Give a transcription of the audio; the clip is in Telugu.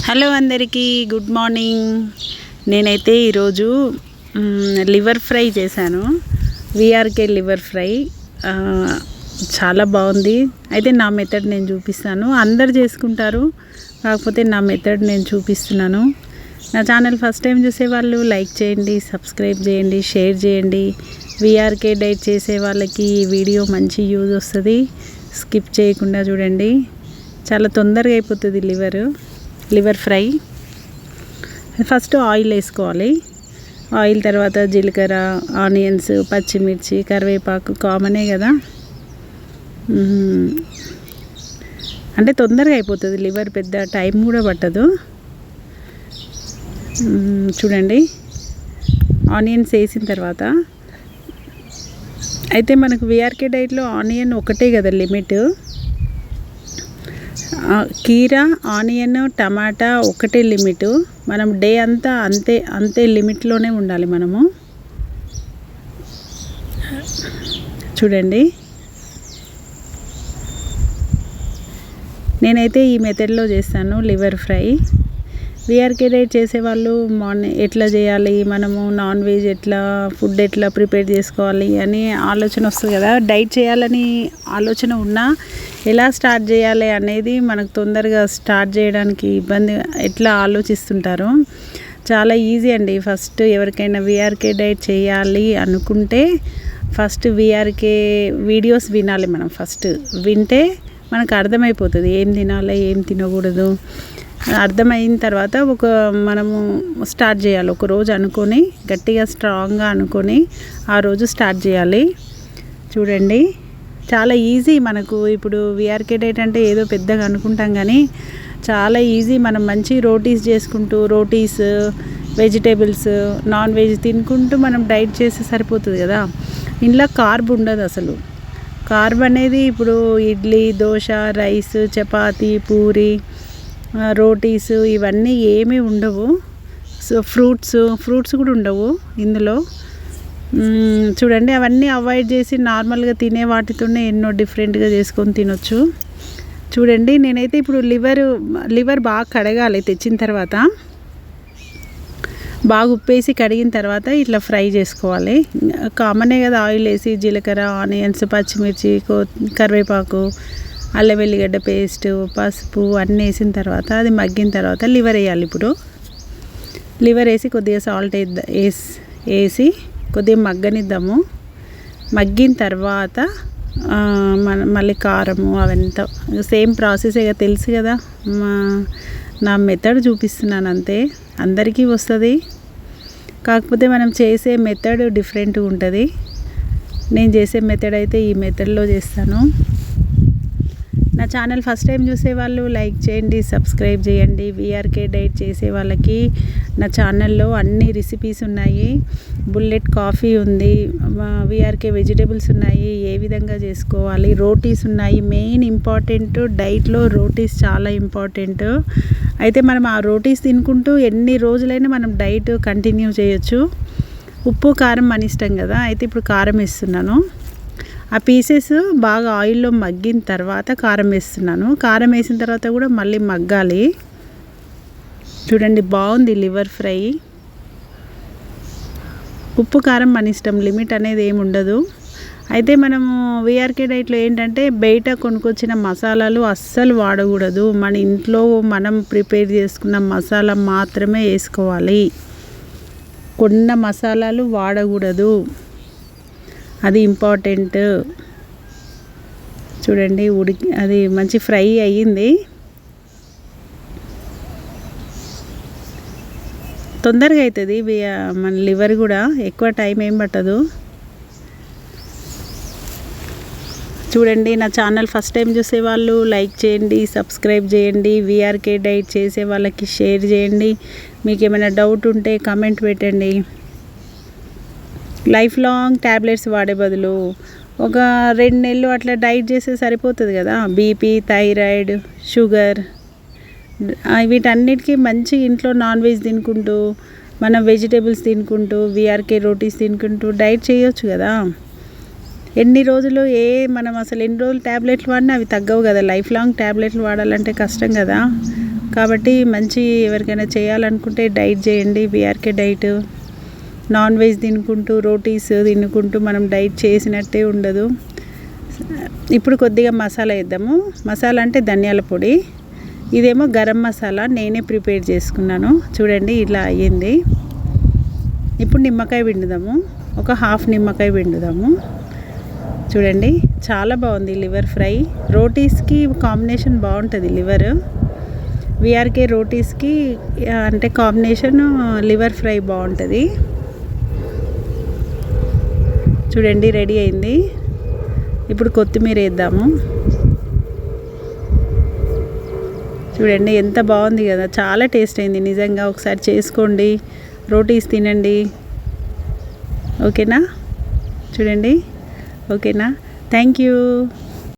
హలో అందరికీ గుడ్ మార్నింగ్. నేనైతే ఈరోజు లివర్ ఫ్రై చేశాను. విఆర్కే లివర్ ఫ్రై చాలా బాగుంది. అయితే నా మెథడ్ నేను చూపిస్తాను. అందరు చేసుకుంటారు, కాకపోతే నా మెథడ్ నేను చూపిస్తున్నాను. నా ఛానల్ ఫస్ట్ టైం చూసే వాళ్ళు లైక్ చేయండి, సబ్స్క్రైబ్ చేయండి, షేర్ చేయండి. విఆర్కే డైట్ చేసే వాళ్ళకి ఈ వీడియో మంచి యూజ్ వస్తుంది. స్కిప్ చేయకుండా చూడండి. చాలా తొందరగా అయిపోతుంది లివర్ ఫ్రై. ఫస్ట్ ఆయిల్ వేసుకోవాలి. ఆయిల్ తర్వాత జీలకర్ర, ఆనియన్స్, పచ్చిమిర్చి, కరివేపాకు కామనే కదా. అంటే తొందరగా అయిపోతుంది లివర్, పెద్ద టైం కూడా పట్టదు. చూడండి, ఆనియన్స్ వేసిన తర్వాత అయితే మనకు విఆర్కే డైట్లో ఆనియన్ ఒకటే కదా లిమిట్. కీరా, ఆనియన్, టమాటా ఒకటే లిమిటు. మనం డే అంతా అంతే లిమిట్లోనే ఉండాలి మనము. చూడండి, నేనైతే ఈ మెథడ్లో చేస్తాను లివర్ ఫ్రై. విఆర్కే డైట్ చేసేవాళ్ళు మార్నింగ్ ఎట్లా చేయాలి, మనము నాన్ వెజ్ ఫుడ్ ఎట్లా ప్రిపేర్ చేసుకోవాలి అని ఆలోచన వస్తుంది కదా. డైట్ చేయాలని ఆలోచన ఉన్నా ఎలా స్టార్ట్ చేయాలి అనేది మనకు తొందరగా స్టార్ట్ చేయడానికి ఇబ్బంది, ఎట్లా ఆలోచిస్తుంటారు. చాలా ఈజీ అండి. ఫస్ట్ ఎవరికైనా విఆర్కే డైట్ చేయాలి అనుకుంటే ఫస్ట్ విఆర్కే వీడియోస్ వినాలి. మనం ఫస్ట్ వింటే మనకు అర్థమైపోతుంది ఏం తినాలి, ఏం తినకూడదు. అర్థమైన తర్వాత మనము స్టార్ట్ చేయాలి. ఒక రోజు అనుకొని గట్టిగా స్ట్రాంగ్గా అనుకొని ఆ రోజు స్టార్ట్ చేయాలి. చూడండి, చాలా ఈజీ. మనకు ఇప్పుడు విఆర్కే డైట్ అంటే ఏదో పెద్దగా అనుకుంటాం, కానీ చాలా ఈజీ. మనం మంచి రోటీస్, వెజిటేబుల్స్, నాన్ వెజ్ తినుకుంటూ మనం డైట్ చేస్తే సరిపోతుంది కదా. ఇంట్లో కార్బ్ ఉండదు అసలు. కార్బ్ అనేది ఇప్పుడు ఇడ్లీ, దోశ, రైస్, చపాతీ, పూరి, రోటీస్ ఇవన్నీ ఏమీ ఉండవు. సో ఫ్రూట్స్ కూడా ఉండవు ఇందులో. చూడండి, అవన్నీ అవాయిడ్ చేసి నార్మల్గా తినే వాటితోనే ఎన్నో డిఫరెంట్గా చేసుకొని తినొచ్చు. చూడండి, నేనైతే ఇప్పుడు లివర్ బాగా కడగాలి. తెచ్చిన తర్వాత బాగా ఉప్పేసి కడిగిన తర్వాత ఇట్లా ఫ్రై చేసుకోవాలి. కామనే కదా, ఆయిల్ వేసి జీలకర్ర, ఆనియన్స్, పచ్చిమిర్చి, కరివేపాకు, అల్లం వెల్లిగడ్డ పేస్ట్, పసుపు అన్నీ వేసిన తర్వాత అది మగ్గిన తర్వాత లివర్ వేయాలి. ఇప్పుడు లివర్ వేసి కొద్దిగా సాల్ట్ వేసి కొద్దిగా మగ్గనిద్దాము. మగ్గిన తర్వాత మళ్ళీ కారము అవంతా సేమ్ ప్రాసెస్ ఇక తెలుసు కదా. నా మెథడ్ చూపిస్తున్నాను అంతే. అందరికీ వస్తుంది, కాకపోతే మనం చేసే మెథడ్ డిఫరెంట్గా ఉంటుంది. నేను చేసే మెథడ్ అయితే ఈ మెథడ్లో చేస్తాను. నా ఛానల్ ఫస్ట్ టైం చూసే వాళ్ళు లైక్ చేయండి, సబ్స్క్రైబ్ చేయండి. విఆర్కే డైట్ చేసే వాళ్ళకి నా ఛానల్లో అన్ని రెసిపీస్ ఉన్నాయి. బుల్లెట్ కాఫీ ఉంది, విఆర్కే వెజిటేబుల్స్ ఉన్నాయి, ఏ విధంగా చేసుకోవాలి, రోటీస్ ఉన్నాయి. మెయిన్ ఇంపార్టెంట్ డైట్లో రోటీస్ చాలా ఇంపార్టెంట్. అయితే మనం ఆ రోటీస్ తినుకుంటూ ఎన్ని రోజులైనా మనం డైట్ కంటిన్యూ చేయొచ్చు. ఉప్పు కారం మన ఇష్టం కదా. అయితే ఇప్పుడు కారం వేస్తున్నాను. ఆ పీసెస్ బాగా ఆయిల్లో మగ్గిన తర్వాత కారం వేస్తున్నాను. కారం వేసిన తర్వాత కూడా మళ్ళీ మగ్గాలి. చూడండి, బాగుంది లివర్ ఫ్రై. ఉప్పు కారం మన ఇష్టం, లిమిట్ అనేది ఏమి ఉండదు. అయితే మనము విఆర్కే డైట్లో ఏంటంటే బయట కొనుక్కొచ్చిన మసాలాలు అస్సలు వాడకూడదు. మన ఇంట్లో మనం ప్రిపేర్ చేసుకున్న మసాలా మాత్రమే వేసుకోవాలి. కొన్న మసాలాలు వాడకూడదు, అది ఇంపార్టెంట్. చూడండి, అది మంచి ఫ్రై అయ్యింది. తొందరగా అవుతుంది మన లివర్ కూడా, ఎక్కువ టైం ఏం పట్టదు. చూడండి, నా ఛానల్ ఫస్ట్ టైం చూసే వాళ్ళు లైక్ చేయండి, సబ్స్క్రైబ్ చేయండి. విఆర్కే డైట్ చేసే వాళ్ళకి షేర్ చేయండి. మీకు ఏమైనా డౌట్ ఉంటే కామెంట్ పెట్టండి. లైఫ్ లాంగ్ ట్యాబ్లెట్స్ వాడే బదులు ఒక 2 నెలలు అట్లా డైట్ చేస్తే సరిపోతుంది కదా. బీపీ, థైరాయిడ్, షుగర్ వీటన్నిటికీ మంచి ఇంట్లో నాన్ వెజ్ తినుకుంటూ, మనం వెజిటేబుల్స్ తినుకుంటూ, విఆర్కే రోటీస్ తినుకుంటూ డైట్ చేయొచ్చు కదా. ఎన్ని రోజులు మనం అసలు ఎన్ని రోజులు ట్యాబ్లెట్లు వాడినా అవి తగ్గవు కదా. లైఫ్ లాంగ్ ట్యాబ్లెట్లు వాడాలంటే కష్టం కదా. కాబట్టి మంచి ఎవరికైనా చేయాలనుకుంటే డైట్ చేయండి, బీఆర్కే డైట్. నాన్ వెజ్ తినుకుంటూ రోటీస్ తినుకుంటూ మనం డైట్ చేసినట్టే ఉండదు. ఇప్పుడు కొద్దిగా మసాలా వేద్దాము. మసాలా అంటే ధనియాల పొడి, ఇదేమో గరం మసాలా నేనే ప్రిపేర్ చేసుకున్నాను. చూడండి ఇలా అయ్యింది. ఇప్పుడు నిమ్మకాయ పిండుదాము, ఒక హాఫ్ నిమ్మకాయ పిండుదాము. చూడండి చాలా బాగుంది లివర్ ఫ్రై. రోటీస్కి కాంబినేషన్ బాగుంటుంది లివర్. విఆర్కే రోటీస్కి అంటే కాంబినేషన్ లివర్ ఫ్రై బాగుంటుంది. చూడండి రెడీ అయింది. ఇప్పుడు కొత్తిమీర వేద్దాము. చూడండి ఎంత బాగుంది కదా, చాలా టేస్ట్ అయింది నిజంగా. ఒకసారి చేసుకోండి, రోటీస్ తినండి. ఓకేనా? చూడండి. ఓకేనా? Thank you.